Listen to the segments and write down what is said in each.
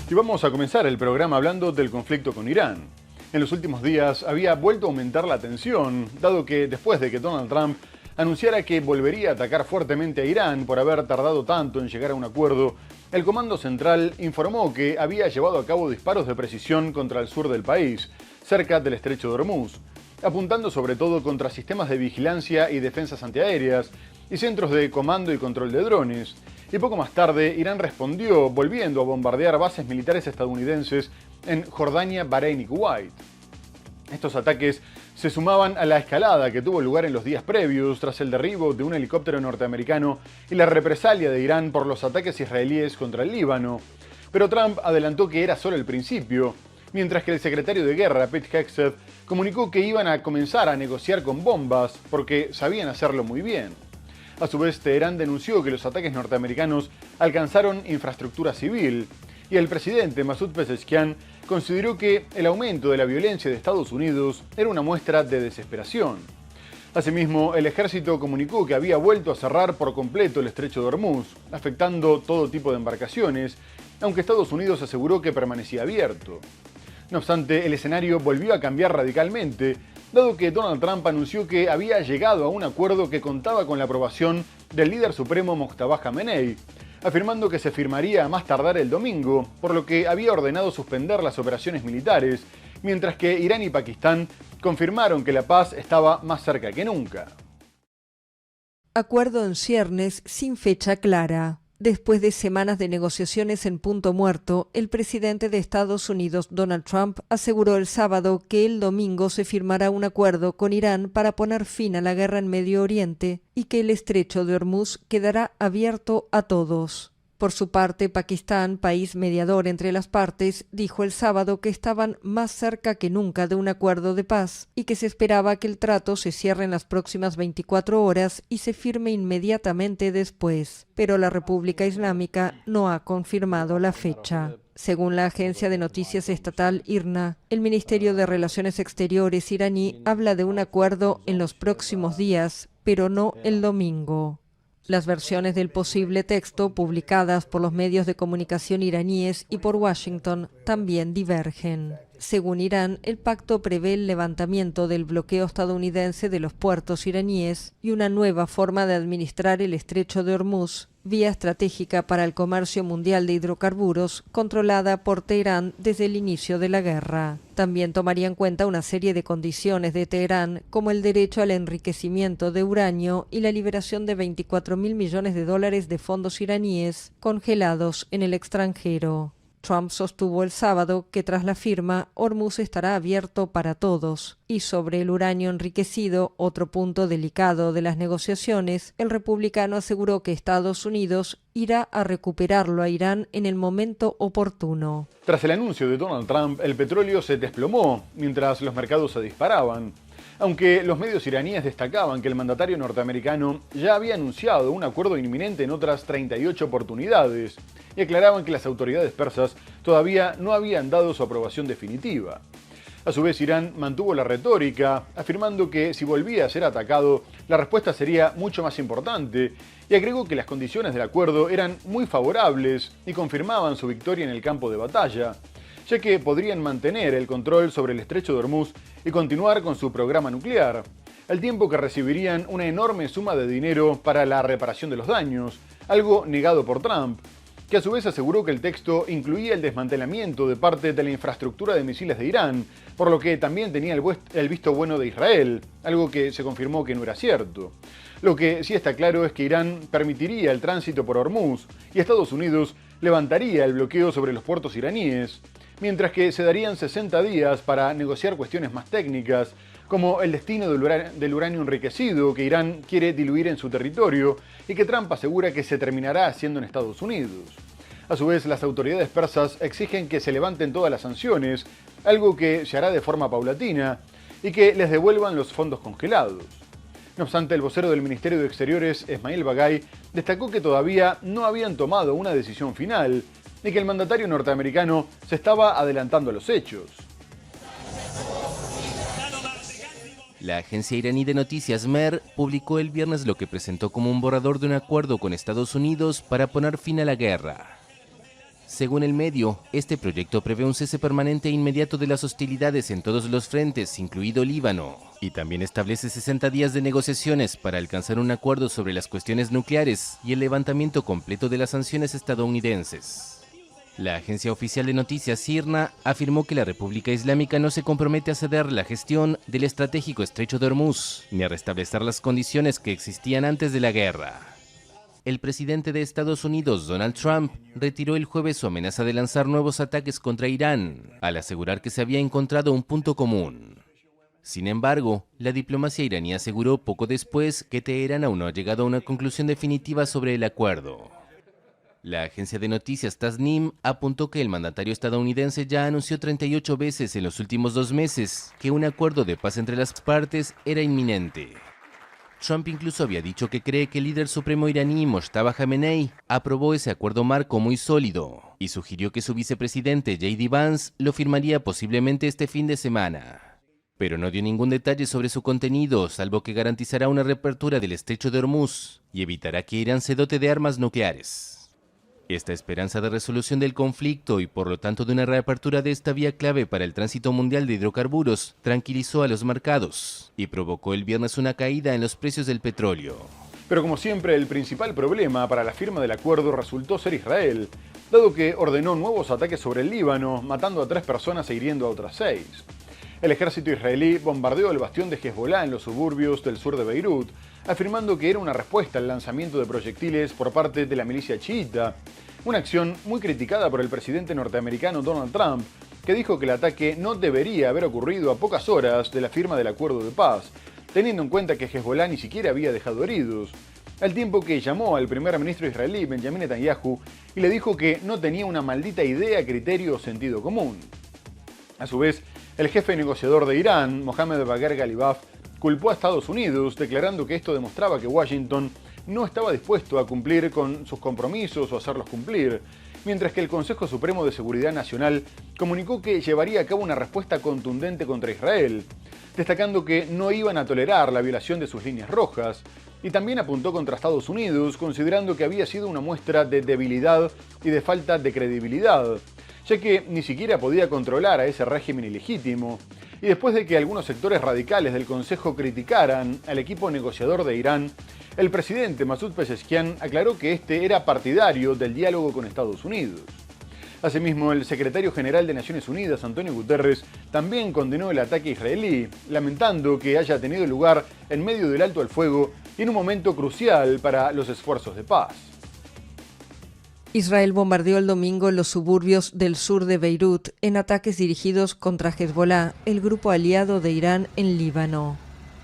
Y vamos a comenzar el programa hablando del conflicto con Irán. En los últimos días había vuelto a aumentar la tensión, dado que después de que Donald Trump anunciara que volvería a atacar fuertemente a Irán por haber tardado tanto en llegar a un acuerdo, el Comando Central informó que había llevado a cabo disparos de precisión contra el sur del país, cerca del estrecho de Hormuz, apuntando sobre todo contra sistemas de vigilancia y defensas antiaéreas y centros de comando y control de drones. Y poco más tarde, Irán respondió volviendo a bombardear bases militares estadounidenses en Jordania, Bahrein y Kuwait. Estos ataques se sumaban a la escalada que tuvo lugar en los días previos tras el derribo de un helicóptero norteamericano y la represalia de Irán por los ataques israelíes contra el Líbano. Pero Trump adelantó que era solo el principio, mientras que el secretario de Guerra, Pete Hegseth, comunicó que iban a comenzar a negociar con bombas porque sabían hacerlo muy bien. A su vez, Teherán denunció que los ataques norteamericanos alcanzaron infraestructura civil, y el presidente Masoud Pezeshkian consideró que el aumento de la violencia de Estados Unidos era una muestra de desesperación. Asimismo, el ejército comunicó que había vuelto a cerrar por completo el estrecho de Hormuz, afectando todo tipo de embarcaciones, aunque Estados Unidos aseguró que permanecía abierto. No obstante, el escenario volvió a cambiar radicalmente, dado que Donald Trump anunció que había llegado a un acuerdo que contaba con la aprobación del líder supremo Mojtaba Khamenei, afirmando que se firmaría a más tardar el domingo, por lo que había ordenado suspender las operaciones militares, mientras que Irán y Pakistán confirmaron que la paz estaba más cerca que nunca. Acuerdo en ciernes sin fecha clara. Después de semanas de negociaciones en punto muerto, el presidente de Estados Unidos, Donald Trump, aseguró el sábado que el domingo se firmará un acuerdo con Irán para poner fin a la guerra en Medio Oriente y que el estrecho de Hormuz quedará abierto a todos. Por su parte, Pakistán, país mediador entre las partes, dijo el sábado que estaban más cerca que nunca de un acuerdo de paz y que se esperaba que el trato se cierre en las próximas 24 horas y se firme inmediatamente después, pero la República Islámica no ha confirmado la fecha. Según la agencia de noticias estatal IRNA, el Ministerio de Relaciones Exteriores iraní habla de un acuerdo en los próximos días, pero no el domingo. Las versiones del posible texto, publicadas por los medios de comunicación iraníes y por Washington, también divergen. Según Irán, el pacto prevé el levantamiento del bloqueo estadounidense de los puertos iraníes y una nueva forma de administrar el estrecho de Hormuz, vía estratégica para el comercio mundial de hidrocarburos, controlada por Teherán desde el inicio de la guerra. También tomaría en cuenta una serie de condiciones de Teherán, como el derecho al enriquecimiento de uranio y la liberación de $24.000 millones de fondos iraníes congelados en el extranjero. Trump sostuvo el sábado que tras la firma, Hormuz estará abierto para todos. Y sobre el uranio enriquecido, otro punto delicado de las negociaciones, el republicano aseguró que Estados Unidos irá a recuperarlo a Irán en el momento oportuno. Tras el anuncio de Donald Trump, el petróleo se desplomó mientras los mercados se disparaban. Aunque los medios iraníes destacaban que el mandatario norteamericano ya había anunciado un acuerdo inminente en otras 38 oportunidades y aclaraban que las autoridades persas todavía no habían dado su aprobación definitiva. A su vez, Irán mantuvo la retórica, afirmando que si volvía a ser atacado, la respuesta sería mucho más importante, y agregó que las condiciones del acuerdo eran muy favorables y confirmaban su victoria en el campo de batalla, ya que podrían mantener el control sobre el estrecho de Hormuz y continuar con su programa nuclear, al tiempo que recibirían una enorme suma de dinero para la reparación de los daños, algo negado por Trump, que a su vez aseguró que el texto incluía el desmantelamiento de parte de la infraestructura de misiles de Irán, por lo que también tenía el visto bueno de Israel, algo que se confirmó que no era cierto. Lo que sí está claro es que Irán permitiría el tránsito por Hormuz y Estados Unidos levantaría el bloqueo sobre los puertos iraníes, mientras que se darían 60 días para negociar cuestiones más técnicas, como el destino del uranio enriquecido que Irán quiere diluir en su territorio y que Trump asegura que se terminará haciendo en Estados Unidos. A su vez, las autoridades persas exigen que se levanten todas las sanciones, algo que se hará de forma paulatina, y que les devuelvan los fondos congelados. No obstante, el vocero del Ministerio de Exteriores, Esmail Bagay, destacó que todavía no habían tomado una decisión final y que el mandatario norteamericano se estaba adelantando a los hechos. La agencia iraní de noticias MER publicó el viernes lo que presentó como un borrador de un acuerdo con Estados Unidos para poner fin a la guerra. Según el medio, este proyecto prevé un cese permanente e inmediato de las hostilidades en todos los frentes, incluido Líbano, y también establece 60 días de negociaciones para alcanzar un acuerdo sobre las cuestiones nucleares y el levantamiento completo de las sanciones estadounidenses. La agencia oficial de noticias IRNA afirmó que la República Islámica no se compromete a ceder la gestión del estratégico estrecho de Hormuz, ni a restablecer las condiciones que existían antes de la guerra. El presidente de Estados Unidos, Donald Trump, retiró el jueves su amenaza de lanzar nuevos ataques contra Irán, al asegurar que se había encontrado un punto común. Sin embargo, la diplomacia iraní aseguró poco después que Teherán aún no ha llegado a una conclusión definitiva sobre el acuerdo. La agencia de noticias Tasnim apuntó que el mandatario estadounidense ya anunció 38 veces en los últimos 2 meses que un acuerdo de paz entre las partes era inminente. Trump incluso había dicho que cree que el líder supremo iraní Mojtaba Khamenei aprobó ese acuerdo marco muy sólido y sugirió que su vicepresidente J.D. Vance lo firmaría posiblemente este fin de semana. Pero no dio ningún detalle sobre su contenido, salvo que garantizará una reapertura del estrecho de Hormuz y evitará que Irán se dote de armas nucleares. Esta esperanza de resolución del conflicto y por lo tanto de una reapertura de esta vía clave para el tránsito mundial de hidrocarburos tranquilizó a los mercados y provocó el viernes una caída en los precios del petróleo. Pero como siempre, el principal problema para la firma del acuerdo resultó ser Israel, dado que ordenó nuevos ataques sobre el Líbano, matando a 3 personas e hiriendo a otras 6. El ejército israelí bombardeó el bastión de Hezbollah en los suburbios del sur de Beirut, afirmando que era una respuesta al lanzamiento de proyectiles por parte de la milicia chiita, una acción muy criticada por el presidente norteamericano Donald Trump, que dijo que el ataque no debería haber ocurrido a pocas horas de la firma del acuerdo de paz, teniendo en cuenta que Hezbollah ni siquiera había dejado heridos, al tiempo que llamó al primer ministro israelí Benjamin Netanyahu y le dijo que no tenía una maldita idea, criterio o sentido común. A su vez, el jefe negociador de Irán, Mohammad Bagher Ghalibaf, culpó a Estados Unidos, declarando que esto demostraba que Washington no estaba dispuesto a cumplir con sus compromisos o hacerlos cumplir, mientras que el Consejo Supremo de Seguridad Nacional comunicó que llevaría a cabo una respuesta contundente contra Israel, destacando que no iban a tolerar la violación de sus líneas rojas, y también apuntó contra Estados Unidos, considerando que había sido una muestra de debilidad y de falta de credibilidad, ya que ni siquiera podía controlar a ese régimen ilegítimo, y después de que algunos sectores radicales del Consejo criticaran al equipo negociador de Irán, el presidente Masoud Pezeshkian aclaró que este era partidario del diálogo con Estados Unidos. Asimismo, el secretario general de Naciones Unidas, Antonio Guterres, también condenó el ataque israelí, lamentando que haya tenido lugar en medio del alto al fuego y en un momento crucial para los esfuerzos de paz. Israel bombardeó el domingo los suburbios del sur de Beirut en ataques dirigidos contra Hezbollah, el grupo aliado de Irán en Líbano.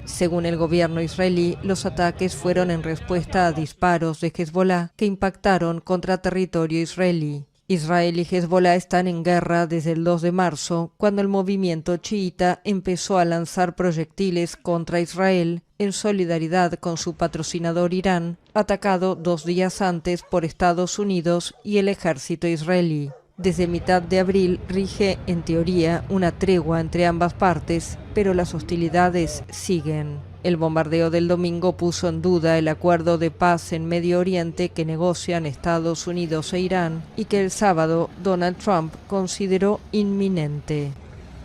Según el gobierno israelí, los ataques fueron en respuesta a disparos de Hezbollah que impactaron contra territorio israelí. Israel y Hezbollah están en guerra desde el 2 de marzo, cuando el movimiento chiita empezó a lanzar proyectiles contra Israel en solidaridad con su patrocinador Irán, atacado 2 días antes por Estados Unidos y el ejército israelí. Desde mitad de abril rige, en teoría, una tregua entre ambas partes, pero las hostilidades siguen. El bombardeo del domingo puso en duda el acuerdo de paz en Medio Oriente que negocian Estados Unidos e Irán y que el sábado Donald Trump consideró inminente.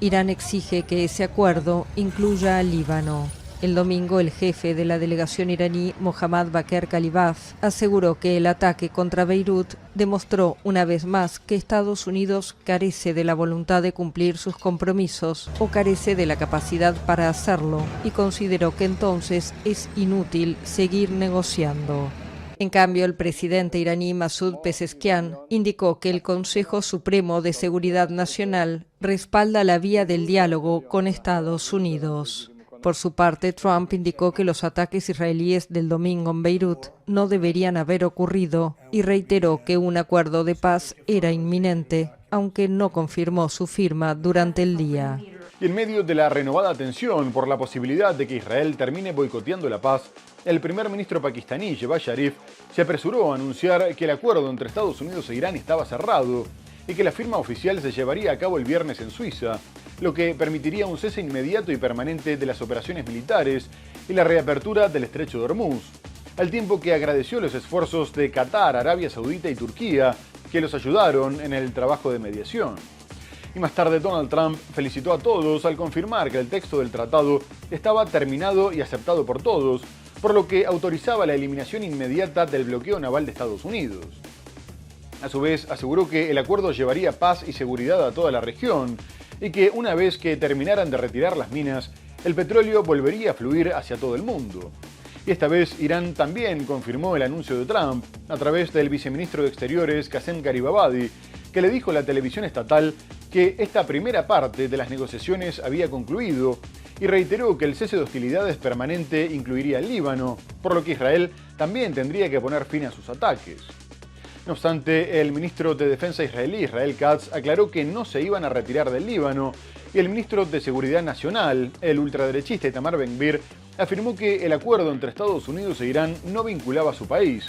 Irán exige que ese acuerdo incluya a Líbano. El domingo, el jefe de la delegación iraní, Mohammad Bagher Ghalibaf, aseguró que el ataque contra Beirut demostró una vez más que Estados Unidos carece de la voluntad de cumplir sus compromisos o carece de la capacidad para hacerlo, y consideró que entonces es inútil seguir negociando. En cambio, el presidente iraní Masoud Pezeshkian indicó que el Consejo Supremo de Seguridad Nacional respalda la vía del diálogo con Estados Unidos. Por su parte, Trump indicó que los ataques israelíes del domingo en Beirut no deberían haber ocurrido y reiteró que un acuerdo de paz era inminente, aunque no confirmó su firma durante el día. Y en medio de la renovada tensión por la posibilidad de que Israel termine boicoteando la paz, el primer ministro pakistaní, Shehbaz Sharif, se apresuró a anunciar que el acuerdo entre Estados Unidos e Irán estaba cerrado y que la firma oficial se llevaría a cabo el viernes en Suiza, lo que permitiría un cese inmediato y permanente de las operaciones militares y la reapertura del estrecho de Hormuz, al tiempo que agradeció los esfuerzos de Qatar, Arabia Saudita y Turquía que los ayudaron en el trabajo de mediación. Y más tarde Donald Trump felicitó a todos al confirmar que el texto del tratado estaba terminado y aceptado por todos, por lo que autorizaba la eliminación inmediata del bloqueo naval de Estados Unidos. A su vez, aseguró que el acuerdo llevaría paz y seguridad a toda la región y que una vez que terminaran de retirar las minas, el petróleo volvería a fluir hacia todo el mundo. Y esta vez Irán también confirmó el anuncio de Trump a través del viceministro de Exteriores Qasem Gharibabadi, que le dijo a la televisión estatal que esta primera parte de las negociaciones había concluido y reiteró que el cese de hostilidades permanente incluiría el Líbano, por lo que Israel también tendría que poner fin a sus ataques. No obstante, el ministro de Defensa israelí, Israel Katz, aclaró que no se iban a retirar del Líbano y el ministro de Seguridad Nacional, el ultraderechista Itamar Ben-Gvir, afirmó que el acuerdo entre Estados Unidos e Irán no vinculaba a su país,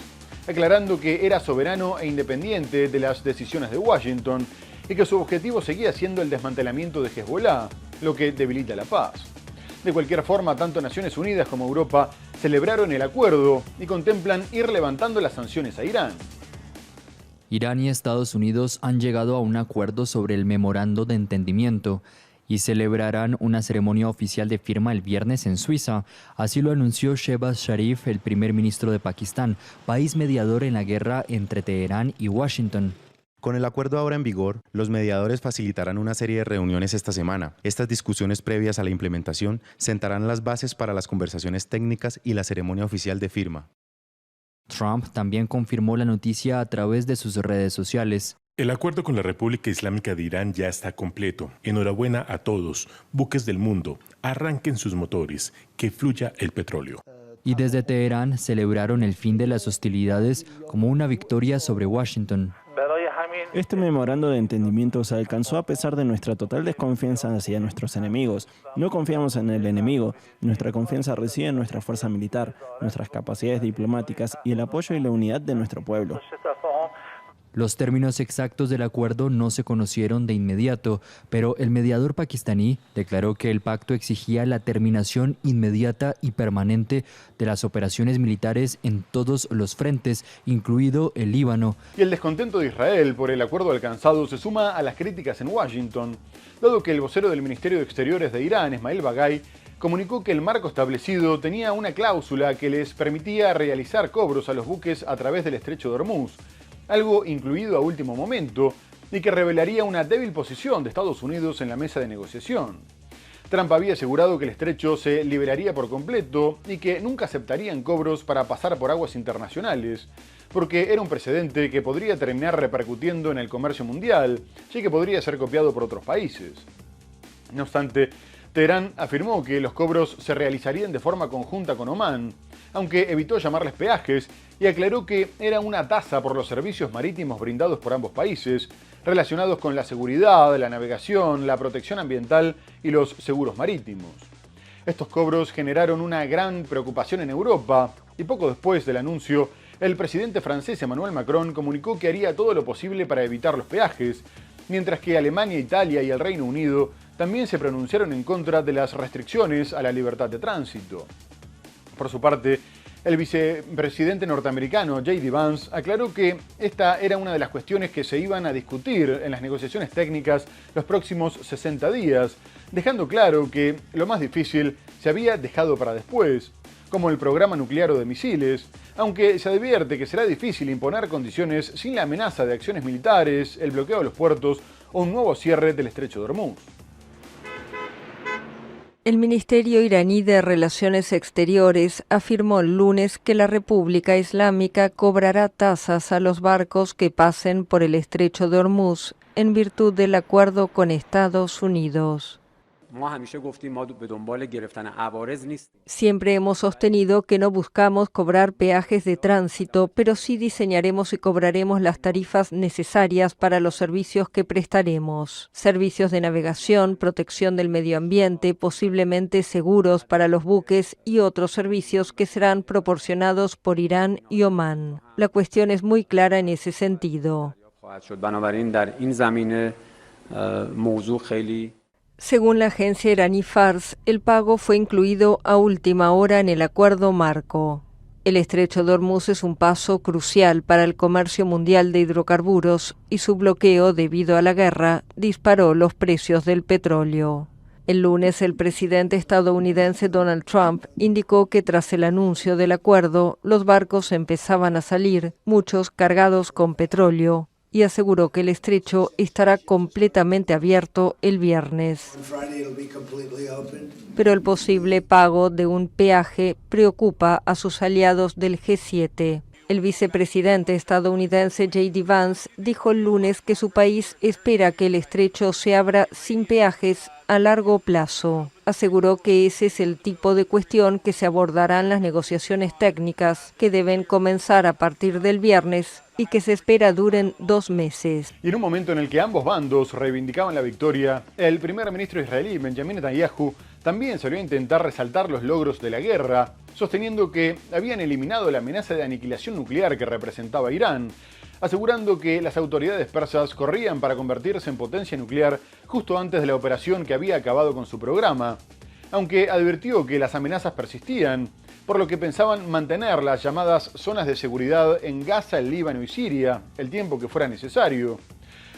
aclarando que era soberano e independiente de las decisiones de Washington y que su objetivo seguía siendo el desmantelamiento de Hezbollah, lo que debilita la paz. De cualquier forma, tanto Naciones Unidas como Europa celebraron el acuerdo y contemplan ir levantando las sanciones a Irán. Irán y Estados Unidos han llegado a un acuerdo sobre el memorando de entendimiento y celebrarán una ceremonia oficial de firma el viernes en Suiza. Así lo anunció Shehbaz Sharif, el primer ministro de Pakistán, país mediador en la guerra entre Teherán y Washington. Con el acuerdo ahora en vigor, los mediadores facilitarán una serie de reuniones esta semana. Estas discusiones previas a la implementación sentarán las bases para las conversaciones técnicas y la ceremonia oficial de firma. Trump también confirmó la noticia a través de sus redes sociales. El acuerdo con la República Islámica de Irán ya está completo. Enhorabuena a todos, buques del mundo, arranquen sus motores, que fluya el petróleo. Y desde Teherán celebraron el fin de las hostilidades como una victoria sobre Washington. Este memorando de entendimiento se alcanzó a pesar de nuestra total desconfianza hacia nuestros enemigos. No confiamos en el enemigo. Nuestra confianza reside en nuestra fuerza militar, nuestras capacidades diplomáticas y el apoyo y la unidad de nuestro pueblo. Los términos exactos del acuerdo no se conocieron de inmediato, pero el mediador pakistaní declaró que el pacto exigía la terminación inmediata y permanente de las operaciones militares en todos los frentes, incluido el Líbano. Y el descontento de Israel por el acuerdo alcanzado se suma a las críticas en Washington, dado que el vocero del Ministerio de Exteriores de Irán, Esmail Bagay, comunicó que el marco establecido tenía una cláusula que les permitía realizar cobros a los buques a través del estrecho de Hormuz, algo incluido a último momento y que revelaría una débil posición de Estados Unidos en la mesa de negociación. Trump había asegurado que el estrecho se liberaría por completo y que nunca aceptarían cobros para pasar por aguas internacionales, porque era un precedente que podría terminar repercutiendo en el comercio mundial, ya que podría ser copiado por otros países. No obstante, Teherán afirmó que los cobros se realizarían de forma conjunta con Omán, aunque evitó llamarles peajes y aclaró que era una tasa por los servicios marítimos brindados por ambos países, relacionados con la seguridad, la navegación, la protección ambiental y los seguros marítimos. Estos cobros generaron una gran preocupación en Europa y poco después del anuncio, el presidente francés Emmanuel Macron comunicó que haría todo lo posible para evitar los peajes, mientras que Alemania, Italia y el Reino Unido también se pronunciaron en contra de las restricciones a la libertad de tránsito. Por su parte, el vicepresidente norteamericano J.D. Vance aclaró que esta era una de las cuestiones que se iban a discutir en las negociaciones técnicas los próximos 60 días, dejando claro que lo más difícil se había dejado para después, como el programa nuclear o de misiles, aunque se advierte que será difícil imponer condiciones sin la amenaza de acciones militares, el bloqueo de los puertos o un nuevo cierre del estrecho de Hormuz. El Ministerio iraní de Relaciones Exteriores afirmó el lunes que la República Islámica cobrará tasas a los barcos que pasen por el estrecho de Hormuz en virtud del acuerdo con Estados Unidos. Siempre hemos sostenido que no buscamos cobrar peajes de tránsito, pero sí diseñaremos y cobraremos las tarifas necesarias para los servicios que prestaremos. Servicios de navegación, protección del medio ambiente, posiblemente seguros para los buques y otros servicios que serán proporcionados por Irán y Omán. La cuestión es muy clara en ese sentido. Según la agencia iraní Fars, el pago fue incluido a última hora en el acuerdo marco. El estrecho de Hormuz es un paso crucial para el comercio mundial de hidrocarburos y su bloqueo debido a la guerra disparó los precios del petróleo. El lunes, el presidente estadounidense Donald Trump indicó que tras el anuncio del acuerdo, los barcos empezaban a salir, muchos cargados con petróleo, y aseguró que el estrecho estará completamente abierto el viernes. Pero el posible pago de un peaje preocupa a sus aliados del G7. El vicepresidente estadounidense J.D. Vance dijo el lunes que su país espera que el estrecho se abra sin peajes a largo plazo. Aseguró que ese es el tipo de cuestión que se abordará en las negociaciones técnicas, que deben comenzar a partir del viernes y que se espera duren 2 meses. Y en un momento en el que ambos bandos reivindicaban la victoria, el primer ministro israelí, Benjamin Netanyahu, también salió a intentar resaltar los logros de la guerra, sosteniendo que habían eliminado la amenaza de aniquilación nuclear que representaba Irán, asegurando que las autoridades persas corrían para convertirse en potencia nuclear justo antes de la operación que había acabado con su programa, aunque advirtió que las amenazas persistían, por lo que pensaban mantener las llamadas zonas de seguridad en Gaza, el Líbano y Siria, el tiempo que fuera necesario.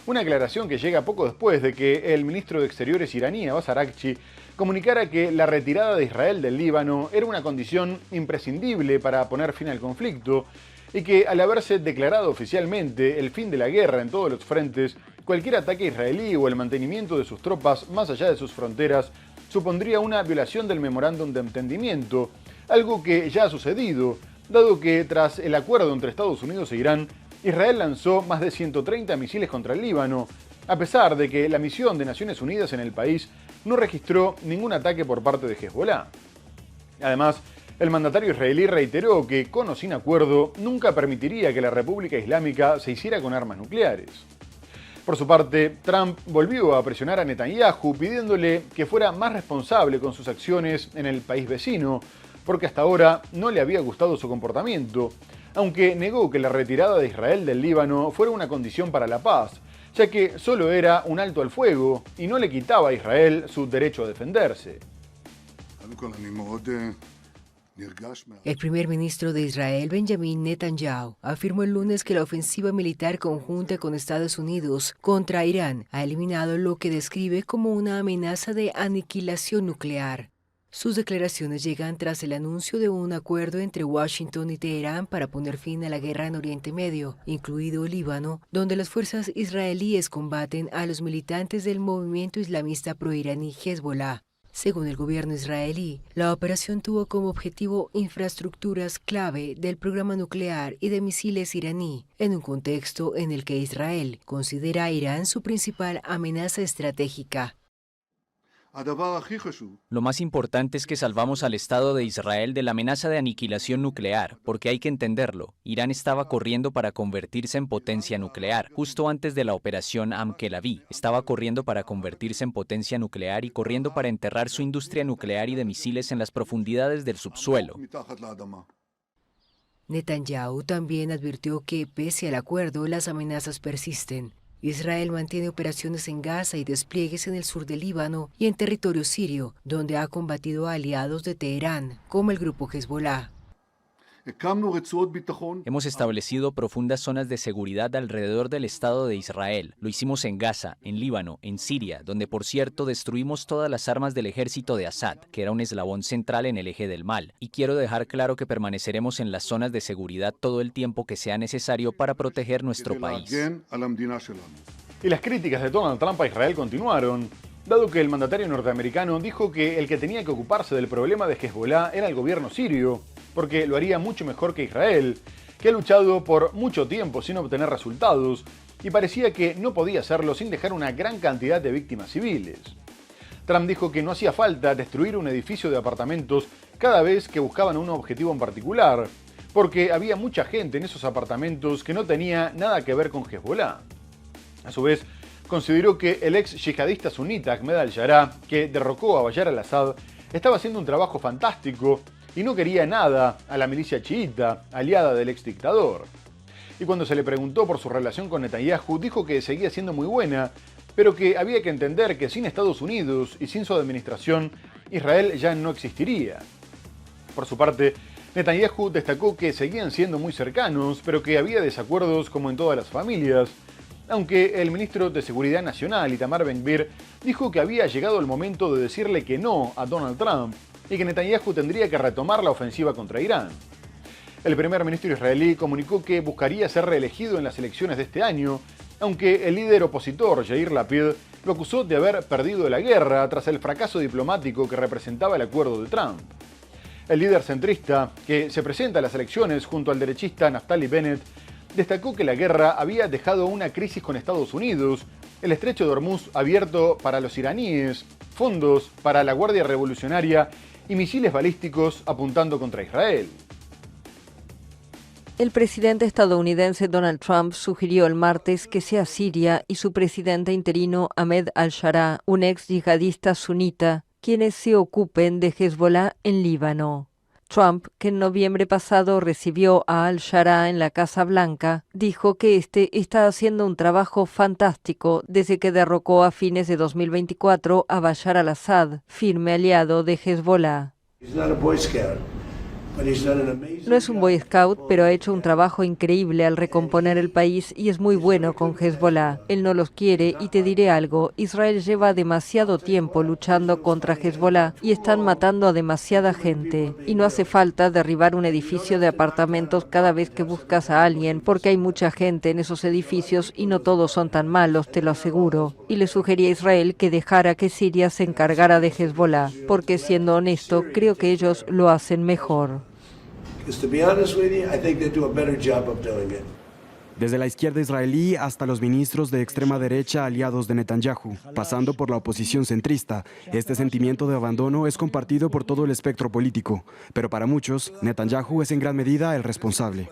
Una aclaración que llega poco después de que el ministro de Exteriores iraní, Abbas Araghchi, comunicara que la retirada de Israel del Líbano era una condición imprescindible para poner fin al conflicto y que al haberse declarado oficialmente el fin de la guerra en todos los frentes, cualquier ataque israelí o el mantenimiento de sus tropas más allá de sus fronteras supondría una violación del memorándum de entendimiento, algo que ya ha sucedido, dado que tras el acuerdo entre Estados Unidos e Irán, Israel lanzó más de 130 misiles contra el Líbano, a pesar de que la misión de Naciones Unidas en el país no registró ningún ataque por parte de Hezbollah. Además, el mandatario israelí reiteró que, con o sin acuerdo, nunca permitiría que la República Islámica se hiciera con armas nucleares. Por su parte, Trump volvió a presionar a Netanyahu pidiéndole que fuera más responsable con sus acciones en el país vecino, porque hasta ahora no le había gustado su comportamiento, aunque negó que la retirada de Israel del Líbano fuera una condición para la paz, ya que solo era un alto al fuego y no le quitaba a Israel su derecho a defenderse. El primer ministro de Israel, Benjamin Netanyahu, afirmó el lunes que la ofensiva militar conjunta con Estados Unidos contra Irán ha eliminado lo que describe como una amenaza de aniquilación nuclear. Sus declaraciones llegan tras el anuncio de un acuerdo entre Washington y Teherán para poner fin a la guerra en Oriente Medio, incluido el Líbano, donde las fuerzas israelíes combaten a los militantes del movimiento islamista proiraní Hezbollah. Según el gobierno israelí, la operación tuvo como objetivo infraestructuras clave del programa nuclear y de misiles iraní, en un contexto en el que Israel considera a Irán su principal amenaza estratégica. Lo más importante es que salvamos al Estado de Israel de la amenaza de aniquilación nuclear, porque hay que entenderlo. Irán estaba corriendo para convertirse en potencia nuclear. Justo antes de la operación Am-Kelaví, estaba corriendo para convertirse en potencia nuclear y corriendo para enterrar su industria nuclear y de misiles en las profundidades del subsuelo. Netanyahu también advirtió que, pese al acuerdo, las amenazas persisten. Israel mantiene operaciones en Gaza y despliegues en el sur del Líbano y en territorio sirio, donde ha combatido a aliados de Teherán, como el grupo Hezbollah. Hemos establecido profundas zonas de seguridad alrededor del Estado de Israel. Lo hicimos en Gaza, en Líbano, en Siria, donde por cierto destruimos todas las armas del ejército de Assad, que era un eslabón central en el eje del mal. Y quiero dejar claro que permaneceremos en las zonas de seguridad todo el tiempo que sea necesario para proteger nuestro país. Y las críticas de Donald Trump a Israel continuaron, dado que el mandatario norteamericano dijo que el que tenía que ocuparse del problema de Hezbollah era el gobierno sirio, porque lo haría mucho mejor que Israel, que ha luchado por mucho tiempo sin obtener resultados y parecía que no podía hacerlo sin dejar una gran cantidad de víctimas civiles. Trump dijo que no hacía falta destruir un edificio de apartamentos cada vez que buscaban un objetivo en particular, porque había mucha gente en esos apartamentos que no tenía nada que ver con Hezbollah. A su vez, consideró que el ex yihadista sunita Ahmed al-Sharaa, que derrocó a Bashar al-Assad, estaba haciendo un trabajo fantástico y no quería nada a la milicia chiita, aliada del ex dictador. Y cuando se le preguntó por su relación con Netanyahu, dijo que seguía siendo muy buena, pero que había que entender que sin Estados Unidos y sin su administración, Israel ya no existiría. Por su parte, Netanyahu destacó que seguían siendo muy cercanos, pero que había desacuerdos como en todas las familias, aunque el ministro de Seguridad Nacional, Itamar Ben-Gvir, dijo que había llegado el momento de decirle que no a Donald Trump y que Netanyahu tendría que retomar la ofensiva contra Irán. El primer ministro israelí comunicó que buscaría ser reelegido en las elecciones de este año, aunque el líder opositor, Yair Lapid, lo acusó de haber perdido la guerra tras el fracaso diplomático que representaba el acuerdo de Trump. El líder centrista, que se presenta a las elecciones junto al derechista Naftali Bennett, destacó que la guerra había dejado una crisis con Estados Unidos, el estrecho de Hormuz abierto para los iraníes, fondos para la Guardia Revolucionaria y misiles balísticos apuntando contra Israel. El presidente estadounidense Donald Trump sugirió el martes que sea Siria y su presidente interino Ahmed al-Sharaa, un ex yihadista sunita, quienes se ocupen de Hezbollah en Líbano. Trump, que en noviembre pasado recibió a al-Sharaa en la Casa Blanca, dijo que este está haciendo un trabajo fantástico desde que derrocó a fines de 2024 a Bashar al-Assad, firme aliado de Hezbollah. No es un Boy Scout, pero ha hecho un trabajo increíble al recomponer el país y es muy bueno con Hezbollah. Él no los quiere y te diré algo, Israel lleva demasiado tiempo luchando contra Hezbollah y están matando a demasiada gente. Y no hace falta derribar un edificio de apartamentos cada vez que buscas a alguien, porque hay mucha gente en esos edificios y no todos son tan malos, te lo aseguro. Y le sugerí a Israel que dejara que Siria se encargara de Hezbollah, porque siendo honesto, creo que ellos lo hacen mejor. Desde la izquierda israelí hasta los ministros de extrema derecha aliados de Netanyahu, pasando por la oposición centrista, este sentimiento de abandono es compartido por todo el espectro político, pero para muchos, Netanyahu es en gran medida el responsable.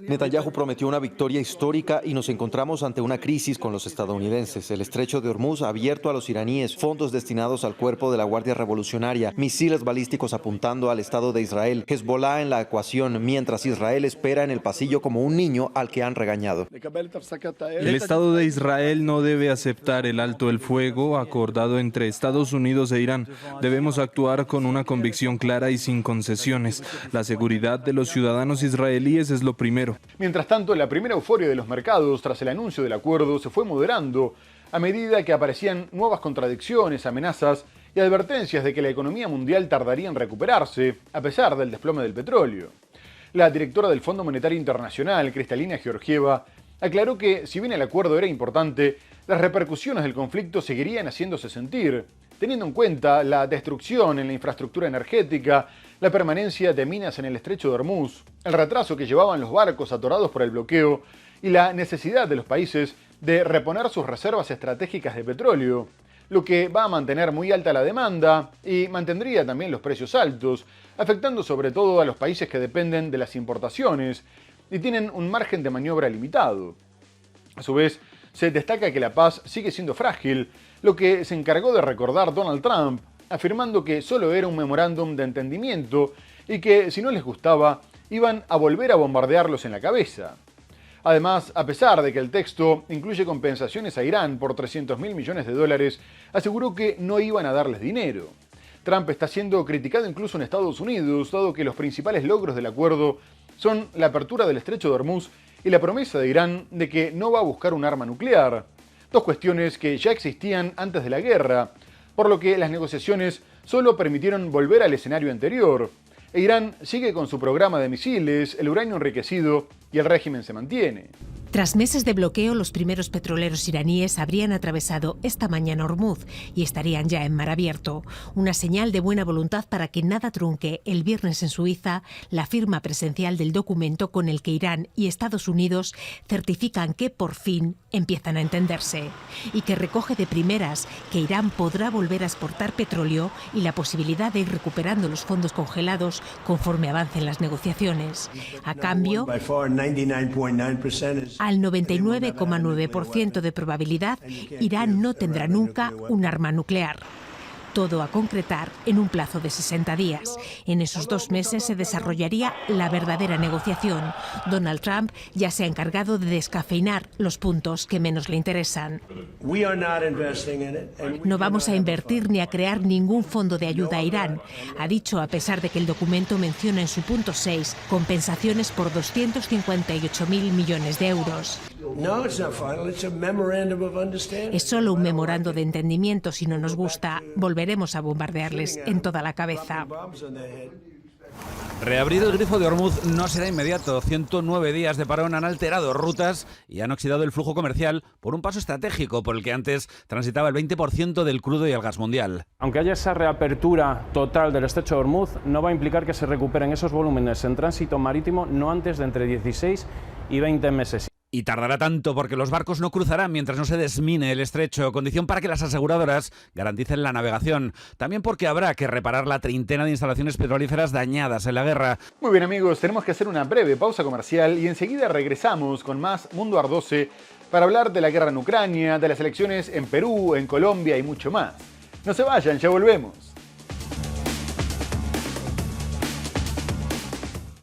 Netanyahu prometió una victoria histórica y nos encontramos ante una crisis con los estadounidenses. El estrecho de Hormuz abierto a los iraníes, fondos destinados al cuerpo de la Guardia Revolucionaria, misiles balísticos apuntando al Estado de Israel, Hezbollah en la ecuación, mientras Israel espera en el pasillo como un niño al que han regañado. El Estado de Israel no debe aceptar el alto el fuego acordado entre Estados Unidos e Irán. Debemos actuar con una convicción clara y sin concesiones. La seguridad de los ciudadanos israelíes es lo primero. Mientras tanto, la primera euforia de los mercados tras el anuncio del acuerdo se fue moderando a medida que aparecían nuevas contradicciones, amenazas y advertencias de que la economía mundial tardaría en recuperarse, a pesar del desplome del petróleo. La directora del Fondo Monetario Internacional, Kristalina Georgieva, aclaró que, si bien el acuerdo era importante, las repercusiones del conflicto seguirían haciéndose sentir, teniendo en cuenta la destrucción en la infraestructura energética, la permanencia de minas en el estrecho de Hormuz, el retraso que llevaban los barcos atorados por el bloqueo y la necesidad de los países de reponer sus reservas estratégicas de petróleo, lo que va a mantener muy alta la demanda y mantendría también los precios altos, afectando sobre todo a los países que dependen de las importaciones y tienen un margen de maniobra limitado. A su vez, se destaca que la paz sigue siendo frágil, lo que se encargó de recordar Donald Trump, afirmando que solo era un memorándum de entendimiento y que, si no les gustaba, iban a volver a bombardearlos en la cabeza. Además, a pesar de que el texto incluye compensaciones a Irán por $300.000 millones, aseguró que no iban a darles dinero. Trump está siendo criticado incluso en Estados Unidos, dado que los principales logros del acuerdo son la apertura del estrecho de Hormuz y la promesa de Irán de que no va a buscar un arma nuclear, dos cuestiones que ya existían antes de la guerra, por lo que las negociaciones solo permitieron volver al escenario anterior. E Irán sigue con su programa de misiles, el uranio enriquecido y el régimen se mantiene. Tras meses de bloqueo, los primeros petroleros iraníes habrían atravesado esta mañana Hormuz y estarían ya en mar abierto. Una señal de buena voluntad para que nada trunque el viernes en Suiza la firma presencial del documento con el que Irán y Estados Unidos certifican que por fin empiezan a entenderse y que recoge de primeras que Irán podrá volver a exportar petróleo y la posibilidad de ir recuperando los fondos congelados conforme avancen las negociaciones. A cambio, al 99,9% de probabilidad, Irán no tendrá nunca un arma nuclear. todo a concretar en un plazo de 60 días. En esos 2 meses se desarrollaría la verdadera negociación. Donald Trump ya se ha encargado de descafeinar los puntos que menos le interesan. No vamos a invertir ni a crear ningún fondo de ayuda a Irán, ha dicho, a pesar de que el documento menciona en su punto 6 compensaciones por 258.000 millones de euros. Es solo un memorando de entendimiento. Si no nos gusta, volveremos a bombardearles en toda la cabeza. Reabrir el grifo de Ormuz no será inmediato. 109 días de parón han alterado rutas y han oxidado el flujo comercial por un paso estratégico por el que antes transitaba el 20% del crudo y el gas mundial. Aunque haya esa reapertura total del estrecho de Ormuz, no va a implicar que se recuperen esos volúmenes en tránsito marítimo no antes de entre 16 y 20 meses. Y tardará tanto porque los barcos no cruzarán mientras no se desmine el estrecho, condición para que las aseguradoras garanticen la navegación. También porque habrá que reparar la treintena de instalaciones petrolíferas dañadas en la guerra. Muy bien, amigos, tenemos que hacer una breve pausa comercial y enseguida regresamos con más Mundo Ar 12 para hablar de la guerra en Ucrania, de las elecciones en Perú, en Colombia y mucho más. No se vayan, ya volvemos.